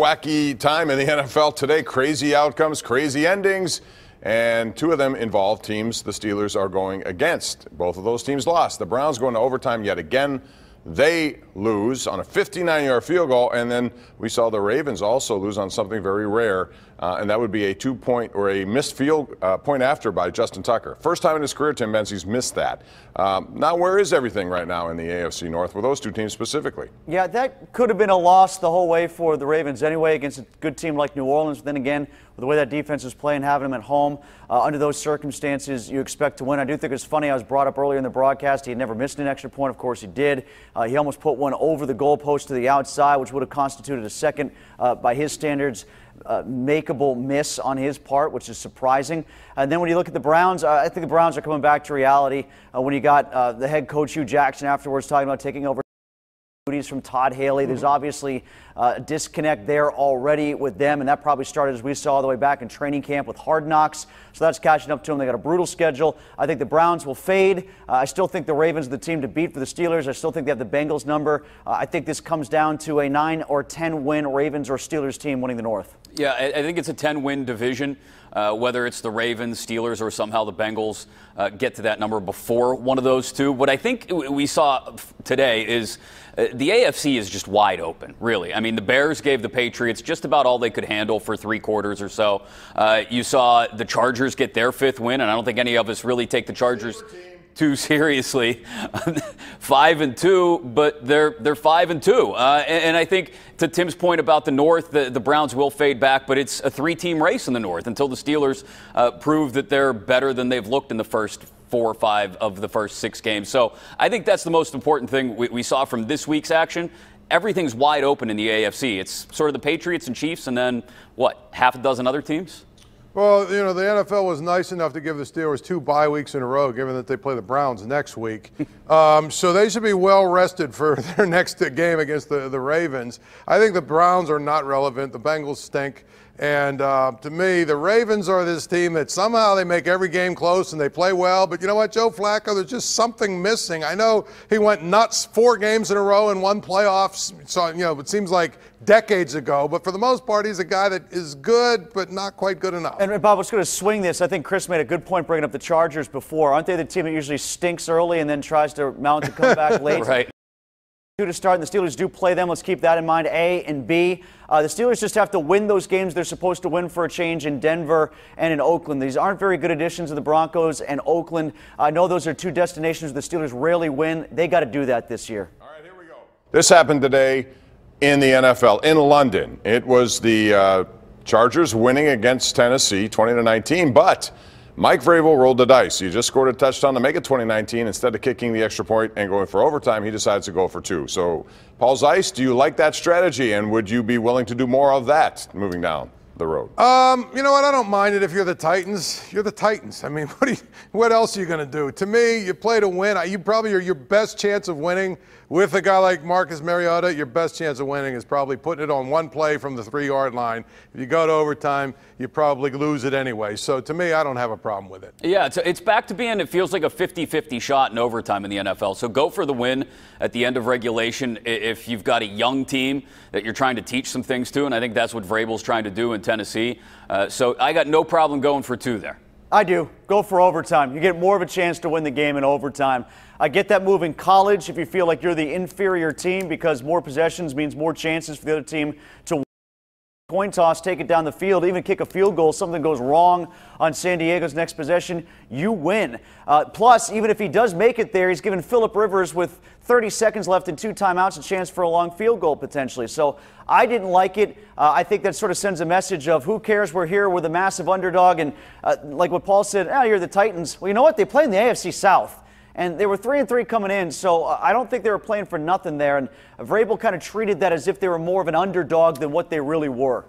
Wacky time in the NFL today. Crazy outcomes, crazy endings, and two of them involve teams the Steelers are going against. Both of those teams lost. The Browns going to overtime yet again. They lose on a 59-yard field goal, and then we saw the Ravens also lose on something very rare, and that would be a two-point or a missed field point after by Justin Tucker. First time in his career, Tim Benz, he's missed that. Now, where is everything right now in the AFC North with those two teams specifically? Yeah, that could have been a loss the whole way for the Ravens anyway against a good team like New Orleans. But then again, with the way that defense is playing, having them at home, under those circumstances, you expect to win. I do think it's funny, I was brought up earlier in the broadcast, he had never missed an extra point. Of course, he did. He almost put one over the goalpost to the outside, which would have constituted a second, by his standards, makeable miss on his part, which is surprising. And then when you look at the Browns, I think the Browns are coming back to reality. When you got the head coach Hugh Jackson afterwards talking about taking over duties from Todd Haley, there's obviously a disconnect there already with them, and that probably started, as we saw, all the way back in training camp with Hard Knocks. So that's catching up to them. They got a brutal schedule. I think the Browns will fade. I still think the Ravens are the team to beat for the Steelers. I still think they have the Bengals number. I think this comes down to a 9 or 10 win Ravens or Steelers team winning the North. Yeah, I think it's a 10-win division, whether it's the Ravens, Steelers, or somehow the Bengals get to that number before one of those two. What I think we saw today is the AFC is just wide open, really. I mean, the Bears gave the Patriots just about all they could handle for 3 quarters or so. You saw the Chargers get their 5th win, and I don't think any of us really take the Chargers too seriously. 5-2, but they're 5-2. And I think to Tim's point about the North, the Browns will fade back, but it's a 3-team race in the North until the Steelers prove that they're better than they've looked in the first 4 or 5 of the first 6 games. So I think that's the most important thing we saw from this week's action. Everything's wide open in the AFC. It's sort of the Patriots and Chiefs and then, what, half a dozen other teams? Well, you know, the NFL was nice enough to give the Steelers 2 bye weeks in a row, given that they play the Browns next week. So they should be well rested for their next game against the Ravens. I think the Browns are not relevant. The Bengals stink. And to me, the Ravens are this team that somehow they make every game close and they play well. But you know what, Joe Flacco, there's just something missing. I know he went nuts 4 games in a row and won playoffs. So, you know, it seems like decades ago. But for the most part, he's a guy that is good, but not quite good enough. And Bob, I was going to swing this. I think Chris made a good point bringing up the Chargers before. Aren't they the team that usually stinks early and then tries to mount a comeback late? Right. To start, and the Steelers do play them. Let's keep that in mind, A and B. The Steelers just have to win those games they're supposed to win for a change in Denver and in Oakland. These aren't very good additions of the Broncos and Oakland. I know those are 2 destinations the Steelers rarely win. They got to do that this year. All right, here we go. This happened today in the NFL in London. It was the Chargers winning against Tennessee 20-19, but Mike Vrabel rolled the dice. He just scored a touchdown to make it 2019. Instead of kicking the extra point and going for overtime, he decides to go for 2. So, Paul Zeise, do you like that strategy, and would you be willing to do more of that moving down the road? You know what? I don't mind it if you're the Titans. You're the Titans. I mean, what else are you going to do? To me, you play to win. You probably are your best chance of winning with a guy like Marcus Mariota. Your best chance of winning is probably putting it on 1 play from the 3-yard line. If you go to overtime, you probably lose it anyway. So to me, I don't have a problem with it. Yeah, it's back to being, it feels like a 50-50 shot in overtime in the NFL. So go for the win at the end of regulation if you've got a young team that you're trying to teach some things to, and I think that's what Vrabel's trying to do in Tennessee. So I got no problem going for 2 there. I do. Go for overtime. You get more of a chance to win the game in overtime. I get that move in college if you feel like you're the inferior team because more possessions means more chances for the other team to win. Coin toss, take it down the field, even kick a field goal, something goes wrong on San Diego's next possession, you win. Plus, even if he does make it there, he's given Phillip Rivers with 30 seconds left and 2 timeouts a chance for a long field goal potentially. So I didn't like it. I think that sort of sends a message of who cares, we're here, we're the massive underdog. And like what Paul said, you're the Titans. Well, you know what? They play in the AFC South. And they were 3-3 coming in, so I don't think they were playing for nothing there. And Vrabel kind of treated that as if they were more of an underdog than what they really were.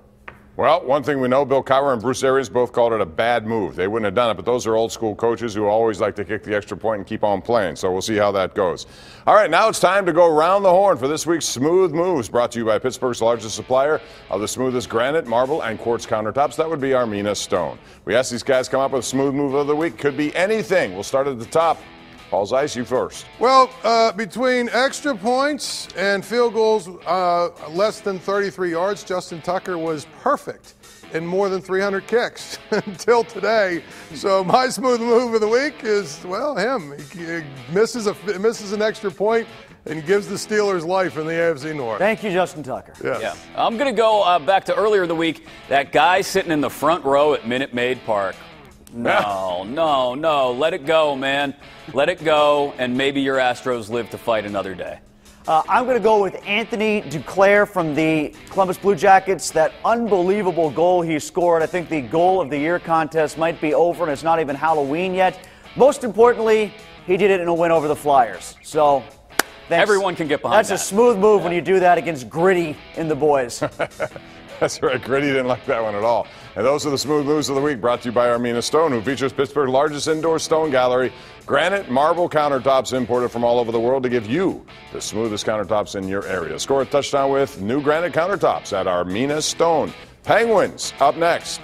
Well, one thing we know, Bill Cowher and Bruce Arians both called it a bad move. They wouldn't have done it, but those are old school coaches who always like to kick the extra point and keep on playing. So we'll see how that goes. All right, now it's time to go around the horn for this week's Smooth Moves, brought to you by Pittsburgh's largest supplier of the smoothest granite, marble, and quartz countertops. That would be Armina Stone. We asked these guys to come up with a Smooth Move of the Week. Could be anything. We'll start at the top. Paul Zeise, you first. Well, between extra points and field goals less than 33 yards, Justin Tucker was perfect in more than 300 kicks until today. So my smooth move of the week is, well, him. He misses an extra point and gives the Steelers life in the AFC North. Thank you, Justin Tucker. Yes. Yeah. I'm going to go back to earlier in the week. That guy sitting in the front row at Minute Maid Park. No. Let it go, man. Let it go, and maybe your Astros live to fight another day. I'm going to go with Anthony Duclair from the Columbus Blue Jackets. That unbelievable goal he scored. I think the goal of the year contest might be over, and it's not even Halloween yet. Most importantly, he did it in a win over the Flyers. So, thanks. Everyone can get behind that. That's a smooth move when you do that against Gritty in the boys. That's right. Gritty didn't like that one at all. And those are the smooth moves of the week, brought to you by Armina Stone, who features Pittsburgh's largest indoor stone gallery. Granite, marble countertops imported from all over the world to give you the smoothest countertops in your area. Score a touchdown with new granite countertops at Armina Stone. Penguins up next.